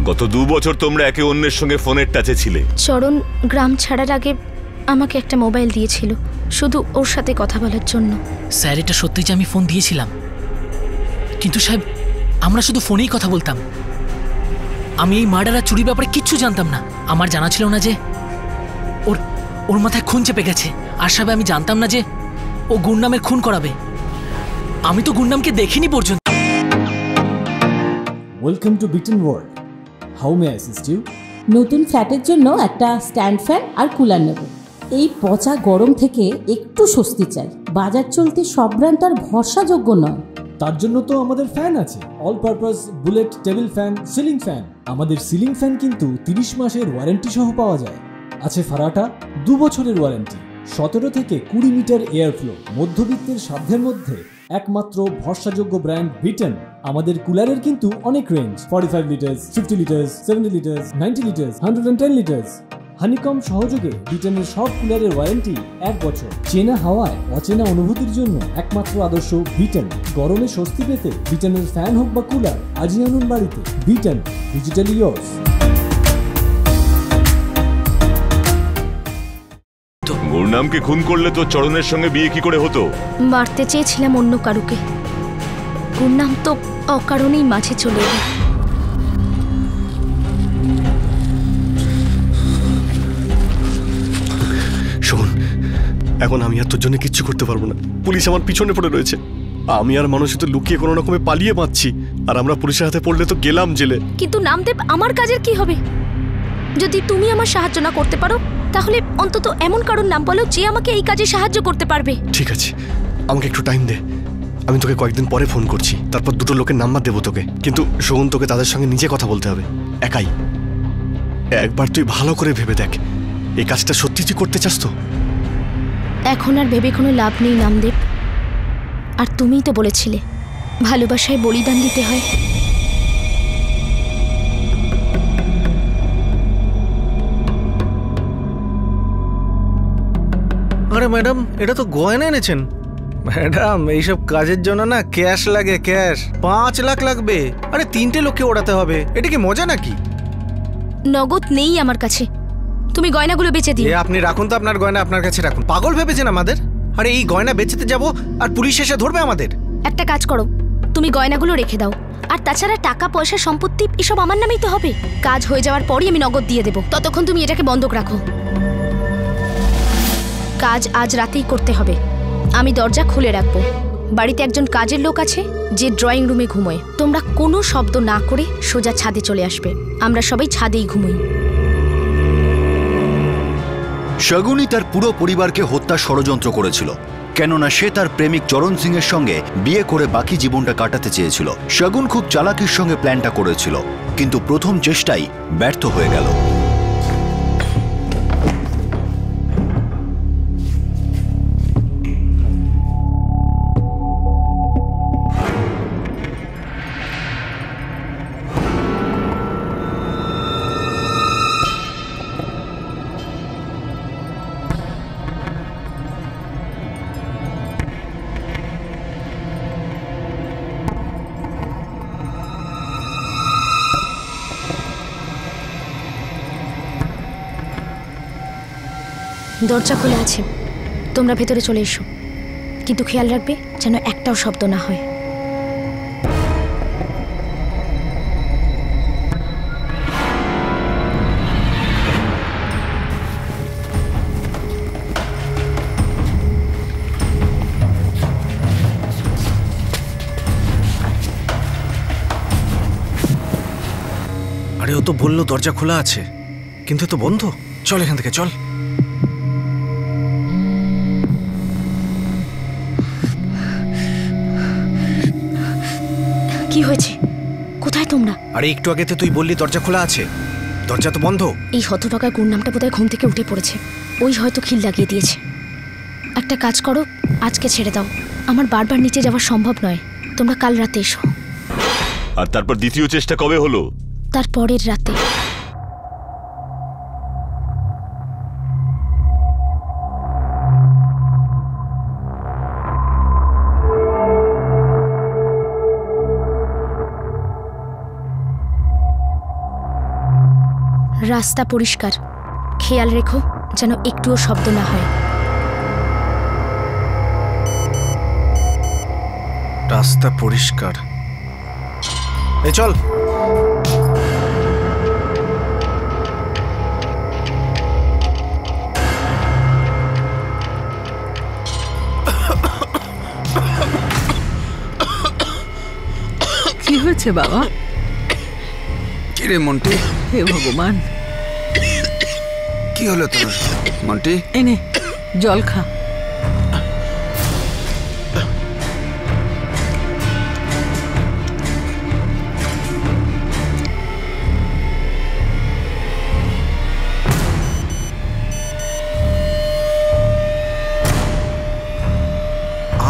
গত 2 বছর তোমরা একে অন্যের সঙ্গে ফোনের টাচে ছিলে। চরণ গ্রাম ছাড়ার আগে আমাকে একটা মোবাইল দিয়েছিল, শুধু ওর সাথে কথা বলার জন্য। স্যার, এটা সত্যি যে আমি ফোন দিয়েছিলাম, কিন্তু সাহেব আমরা শুধু ফোনেই কথা বলতাম। আমি এই মার্ডার আর চুরি ব্যাপারে কিচ্ছু জানতাম না। আমার জানা ছিল না যে ওর ওর মাথায় খুন চেপে গেছে। আর সাহেব আমি জানতাম না যে ও গুন্ডামের খুন করাবে। আমি তো গুন্ডামকে দেখিনি পর্যন্ত। ওয়েলকাম টু বিটেন world. How may I assist you? নতুন ফ্ল্যাটের জন্য একটা স্ট্যান্ড ফ্যান আর কুলার নেব। এই পচা গরম থেকে একটু স্বস্তি চাই। বাজার চলতে সব ব্র্যান্ড আর ভরসাযোগ্য নয়। তার জন্য তো আমাদের ফ্যান আছে, all purpose bullet table fan, ceiling fan. আমাদের সিলিং ফ্যান কিন্তু 30 মাসের ওয়ারেন্টি সহ পাওয়া যায়। আছে ফারাটা 2 বছরের ওয়ারেন্টি, 17 থেকে 20 মিটার এয়ার ফ্লো। মধ্যবিত্তের সাধ্যের মধ্যে একমাত্র ভরসাযোগ্য ব্র্যান্ড বিটেন। আমাদের কুলারের কিন্তু অনেক range, 45 litres, 50 litres, 70 litres, 90 litres, 110 litres. Honeycomb সহযোগে বিটেনের সব কুলারের ওয়ারেন্টি 1 বছর। চেনা হাওয়ায় অচেনা অনুভূতির জন্য একমাত্র আদর্শ বিটেন। গরমে স্বস্তি পেতে বিটেনের ফ্যান হোক বা কুলার, আজই আনুন বাড়িতে। Beaten, digitally yours. গুরনামকে খুন করলে তো চরণের সঙ্গে বিয়ে কি করে হতো? মারতে চেয়েছিলাম অন্য কারুকে, গুরনাম তো অকারণেই মাঝে চলে এলো। শোন, এখন আমি আর তোর জন্য কিচ্ছু করতে পারবো না। পুলিশ আমার পিছনে পড়ে রয়েছে। আমি আর মানুষ তো লুকিয়ে কোনো রকমে পালিয়ে পাচ্ছি, আর আমরা পুলিশের হাতে পড়লে তো গেলাম জেলে। কিন্তু নামদেব, আমার কাজের কি হবে? যদি তুমি আমার সাহায্য না করতে পারো, তাহলে অন্তত এমন কারোর নাম বলো যে আমাকে এই কাজে সাহায্য করতে পারবে। ঠিক আছে, আমাকে একটু টাইম দে। আমি তোকে কয়েকদিন পরে ফোন করছি, তারপর 2টো লোকের নাম্বার দেবো তোকে। কিন্তু শোন, তোকে তাদের সঙ্গে নিজে কথা বলতে হবে, একাই। একবার তুই ভালো করে ভেবে দেখ, এই কাজটা সত্যি তুই করতে চাস তো? এখন আর ভেবে কোনো লাভ নেই নামদেব। আর তুমিই তো বলেছিলে ভালোবাসায় বলিদান দিতে হয়। আরে ম্যাডাম, এটা তো গয়না এনেছেন। ম্যাডাম, এইসব কাজের জন্য না ক্যাশ লাগে, ক্যাশ। 5 লাখ লাগবে। আরে 3টে লোককে ওড়াতে হবে, এটা কি মজা নাকি? নগদ নেই আমার কাছে, তুমি গয়নাগুলো বেচে দিও। আপনি রাখুন তো, আপনার গয়না আপনার কাছে রাখুন। পাগল ভেবেছেন আমাদের? আরে এই গয়না বেচতে যাব আর পুলিশ এসে ধরবে আমাদের। একটা কাজ করো, তুমি গয়নাগুলো রেখে দাও। আর তাছাড়া টাকা পয়সা সম্পত্তি এসব আমার নামেই তো হবে। কাজ হয়ে যাওয়ার পরই আমি নগদ দিয়ে দেবো, ততক্ষণ তুমি এটাকে বন্ধক রাখো। কাজ আজ রাতেই করতে হবে। আমি দরজা খুলে রাখবো। বাড়িতে একজন কাজের লোক আছে যে ড্রয়িং রুমে ঘুমোয়। তোমরা কোনো শব্দ না করে সোজা ছাদে চলে আসবে। আমরা সবাই ছাদেই ঘুমোই। শগুনি তার পুরো পরিবারকে হত্যা ষড়যন্ত্র করেছিল, কেননা সে তার প্রেমিক চরণ সিং এর সঙ্গে বিয়ে করে বাকি জীবনটা কাটাতে চেয়েছিল। শগুন খুব চালাকির সঙ্গে প্ল্যানটা করেছিল, কিন্তু প্রথম চেষ্টাই ব্যর্থ হয়ে গেল। দরজা খোলা আছে, তোমরা ভেতরে চলে এসো, কিন্তু খেয়াল রাখবে যেন একটাও শব্দ না হয়। আরে ও তো বললো দরজা খোলা আছে, কিন্তু তো বন্ধ। চল এখান থেকে, চল। কি হয়েছে? কোথায় তোমরা? আরে একটু আগে তো তুই বললি দরজা খোলা আছে, দরজা তো বন্ধ। এই হতভাগা গুন্ডামটা বোধহয় ঘুম থেকে উঠে পড়েছে। ওই হয়তো খিল লাগিয়ে দিয়েছে। একটা কাজ করো, আজকে ছেড়ে দাও। আমার বারবার নিচে যাওয়া সম্ভব নয়। তোমরা কাল রাতে এসো। আর তারপর দ্বিতীয় চেষ্টা কবে হলো? তার পরের রাতে। রাস্তা পরিষ্কার, খেয়াল রেখো যেন একটুও শব্দ না হয়। রাস্তা পরিষ্কার। এই চল। কি হয়েছে বাবা? কিরে মন্টি? হে ভগবান, কি হলো তোর মন্টি? এনে জল খা।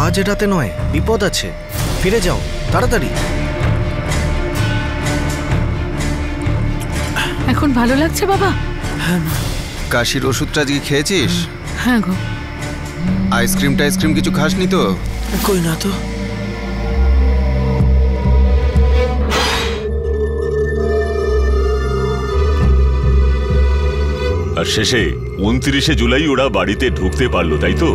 আজ এটাতে নয়, বিপদ আছে। ফিরে যাও তাড়াতাড়ি। এখন ভালো লাগছে বাবা? কাশির ওষুধটা আজকে খেয়েছিস? হ্যাঁ গো। আইসক্রিম কিছু খাসনি তো? কই না তো। আর শেষে 29শে জুলাই ওরা বাড়িতে ঢুকতে পারলো, তাই তো?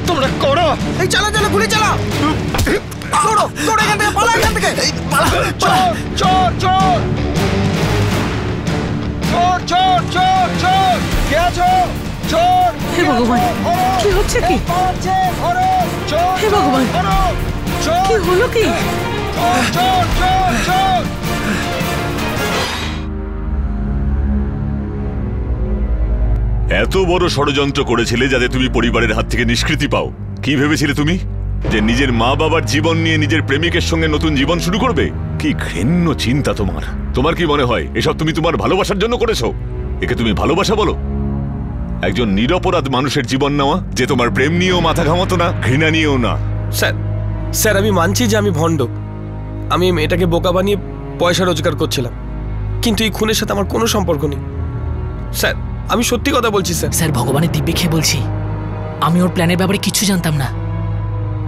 তোমরা করো। এই চালা চালা গুলি চালা। দৌড়ো দৌড়ো এখান থেকে, পালা এখান থেকে। চোর চোর চোর চোর চোর চোর চোর কে আছো? চোর। হে ভগবান, কি হচ্ছে কি? হে ভগবান, কি হলো কি? চোর চোর চোর। এত বড় ষড়যন্ত্র করেছিলে যাতে তুমি পরিবারের হাত থেকে নিষ্কৃতি পাও। কি ভেবেছিলে তুমি যে নিজের মা বাবার জীবন নিয়ে নিজের প্রেমিকের সঙ্গে নতুন জীবন শুরু করবে? কি ঘৃণ্য চিন্তা তোমার। তোমার কি মনে হয় এসব তুমি তোমার ভালোবাসার জন্য করেছো? একে তুমি ভালোবাসা বলো? একজন নিরপরাধ মানুষের জীবন নেওয়া, যে তোমার প্রেম নিয়েও মাথা ঘামাতো না, ঘৃণা নিয়েও না। স্যার স্যার আমি মানছি যে আমি ভণ্ড। আমি মেয়েটাকে বোকা বানিয়ে পয়সা রোজগার করছিলাম, কিন্তু এই খুনের সাথে আমার কোনো সম্পর্ক নেই স্যার। আমি সত্যি কথা বলছি স্যার। স্যার ভগবানের দিব্যে খেয়ে বলছি, আমি ওর প্ল্যানের ব্যাপারে কিছু জানতাম না।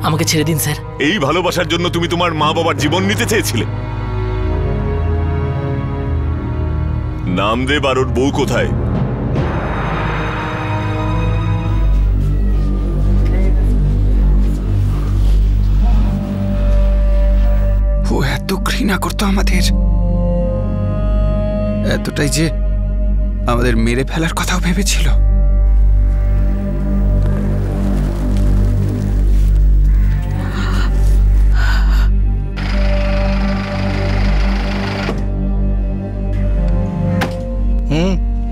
আমাকে ছেড়ে দিন স্যার। এই ভালোবাসার জন্য তুমি তোমার মা বাবার জীবন নিতে চেয়েছিলে। নামদেব আর ওর বউ কোথায়? ও এত ঘৃণা করতো আমাদের, এতটাই যে আমাদের মেরে ফেলার কথাও ভেবেছিল।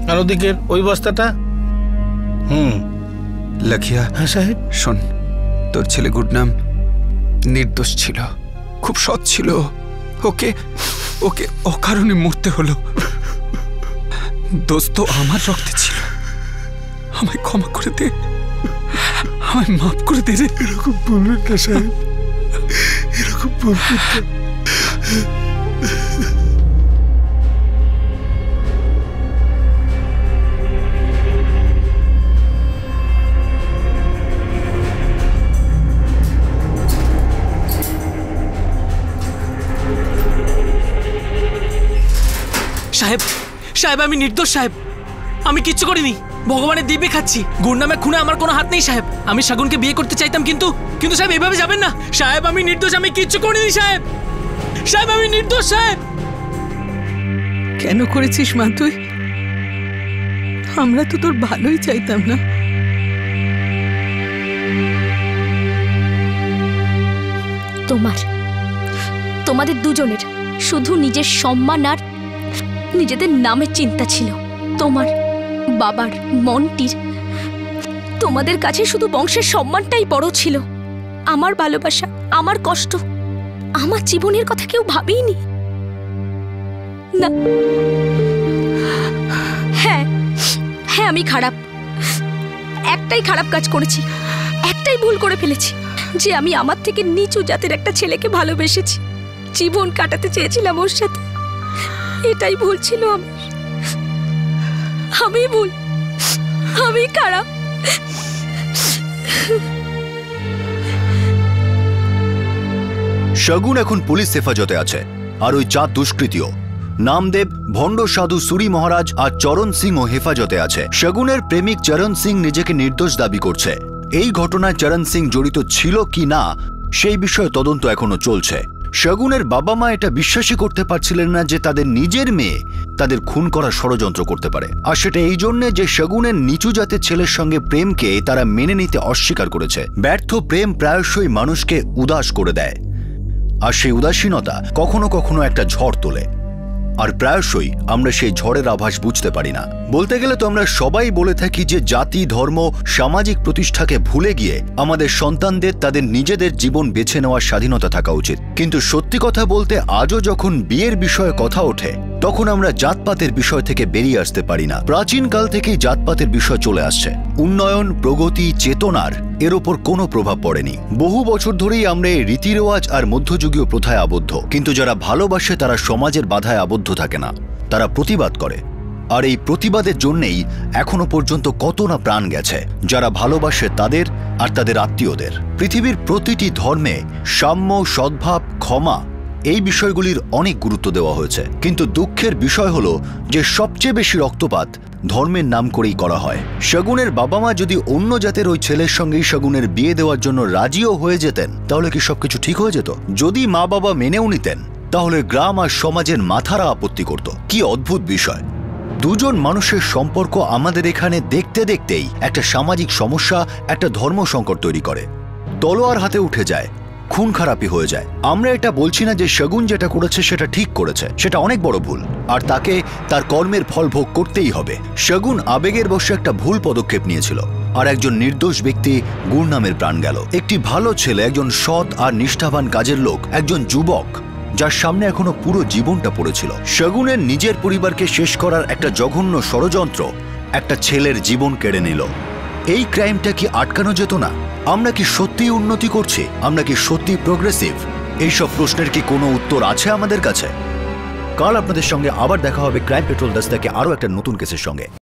আর ওদিকের ওই বস্তাটা? লাখিয়া। হ্যাঁ সাহেব। শোন, তোর ছেলে গুডনাম নির্দোষ ছিল, খুব সৎ ছিল। ওকে ওকে অকারণে মরতে হলো। দোস্ত আমার রক্তে ছিল। আমায় ক্ষমা করে দে, আমায় মাফ করে দে রে। এরকম বলবেন না সাহেব, এরকম বলবেন না। সাহেব সাহেব আমি নির্দোষ সাহেব, আমি কিচ্ছু করিনি। ভগবানের দিব্যে খাচ্ছি। গুরনামের খুনে আমার কোনো হাত নেই সাহেব। আমি শাগুনকে বিয়ে করতে চাইতাম, কিন্তু কিন্তু সাহেব এভাবে যাবেন না। সাহেব আমি নির্দোষ, আমি কিচ্ছু করিনি সাহেব। সাহেব আমি নির্দোষ সাহেব। কেন করেছিস মা তুই? আমরা তো তোর ভালোই চাইতাম না। তোমাদের দুজনের শুধু নিজের সম্মান আর নিজেদের নামের চিন্তা ছিল। তোমার বাবার, মন্টির, তোমাদের কাছে শুধু বংশের সম্মানটাই বড় ছিল। আমার ভালোবাসা, আমার কষ্ট, আমার জীবনের কথা কেউ ভাবেইনি। না, হ্যাঁ হ্যাঁ আমি খারাপ, একটাই খারাপ কাজ করেছি, একটাই ভুল করে ফেলেছি, যে আমি আমার থেকে নিচু জাতের একটা ছেলেকে ভালোবেসেছি, জীবন কাটাতে চেয়েছিলাম ওর সাথে। এটাই ভুল ছিল আমার। আমি ভুল, আমি খারাপ। শগুন এখন পুলিশ হেফাজতে আছে, আর ওই 4 দুষ্কৃতীও নামদেব, ভণ্ড সাধু সুরি মহারাজ আর চরণ সিংও হেফাজতে আছে। শগুনের প্রেমিক চরণ সিং নিজেকে নির্দোষ দাবি করছে। এই ঘটনায় চরণ সিং জড়িত ছিল কি না সেই বিষয়ে তদন্ত এখনো চলছে। শগুনের বাবা মা এটা বিশ্বাসই করতে পারছিলেন না যে তাদের নিজের মেয়ে তাদের খুন করার ষড়যন্ত্র করতে পারে। আর সেটা এই জন্যে যে শগুনের নিচু জাতের ছেলের সঙ্গে প্রেমকে তারা মেনে নিতে অস্বীকার করেছে। ব্যর্থ প্রেম প্রায়শই মানুষকে উদাস করে দেয়, আর সেই উদাসীনতা কখনো কখনো একটা ঝড় তোলে, আর প্রায়শই আমরা সেই ঝড়ের আভাস বুঝতে পারি না। বলতে গেলে তো আমরা সবাই বলে থাকি যে জাতি, ধর্ম, সামাজিক প্রতিষ্ঠাকে ভুলে গিয়ে আমাদের সন্তানদের তাদের নিজেদের জীবন বেছে নেওয়ার স্বাধীনতা থাকা উচিত। কিন্তু সত্যি কথা বলতে আজও যখন বিয়ের বিষয়ে কথা ওঠে তখন আমরা জাতপাতের বিষয় থেকে বেরিয়ে আসতে পারি না। প্রাচীনকাল থেকেই জাতপাতের বিষয় চলে আসছে। উন্নয়ন, প্রগতি, চেতনার এর ওপর কোনো প্রভাব পড়েনি। বহু বছর ধরেই আমরা এই রীতিরেওয়াজ আর মধ্যযুগীয় প্রথায় আবদ্ধ। কিন্তু যারা ভালোবাসে তারা সমাজের বাধায় আবদ্ধ থাকে না, তারা প্রতিবাদ করে। আর এই প্রতিবাদের জন্যেই এখনো পর্যন্ত কত না প্রাণ গেছে যারা ভালোবাসে তাদের আর তাদের আত্মীয়দের। পৃথিবীর প্রতিটি ধর্মে সাম্য, সদ্ভাব, ক্ষমা এই বিষয়গুলির অনেক গুরুত্ব দেওয়া হয়েছে। কিন্তু দুঃখের বিষয় হলো যে সবচেয়ে বেশি রক্তপাত ধর্মের নাম করেই করা হয়। শগুনের বাবা মা যদি অন্য জাতের ওই ছেলের সঙ্গেই শগুনের বিয়ে দেওয়ার জন্য রাজিও হয়ে যেতেন তাহলে কি সবকিছু ঠিক হয়ে যেত? যদি মা বাবা মেনেও নিতেন তাহলে গ্রাম আর সমাজের মাথারা আপত্তি করত। কি অদ্ভুত বিষয়, দুজন মানুষের সম্পর্ক আমাদের এখানে দেখতে দেখতেই একটা সামাজিক সমস্যা, একটা ধর্ম সংকট তৈরি করে, তলোয়ার হাতে উঠে যায়, খুন খারাপি হয়ে যায়। আমরা এটা বলছি না যে শগুন যেটা করেছে সেটা ঠিক করেছে, সেটা অনেক বড় ভুল, আর তাকে তার কর্মের ফল ভোগ করতেই হবে। শগুন আবেগের বশে একটা ভুল পদক্ষেপ নিয়েছিল, আর একজন নির্দোষ ব্যক্তি গুরনামের প্রাণ গেল। একটি ভালো ছেলে, একজন সৎ আর নিষ্ঠাবান কাজের লোক, একজন যুবক যার সামনে এখনো পুরো জীবনটা পড়েছিল। শগুনের নিজের পরিবারকে শেষ করার একটা জঘন্য ষড়যন্ত্র একটা ছেলের জীবন কেড়ে নিল। এই ক্রাইমটা কি আটকানো যেত না? আমরা কি সত্যিই উন্নতি করছি? আমরা কি সত্যি প্রোগ্রেসিভ? এইসব প্রশ্নের কি কোনো উত্তর আছে আমাদের কাছে? কাল আপনাদের সঙ্গে আবার দেখা হবে ক্রাইম পেট্রোল 10 থেকে আরও একটা নতুন কেসের সঙ্গে।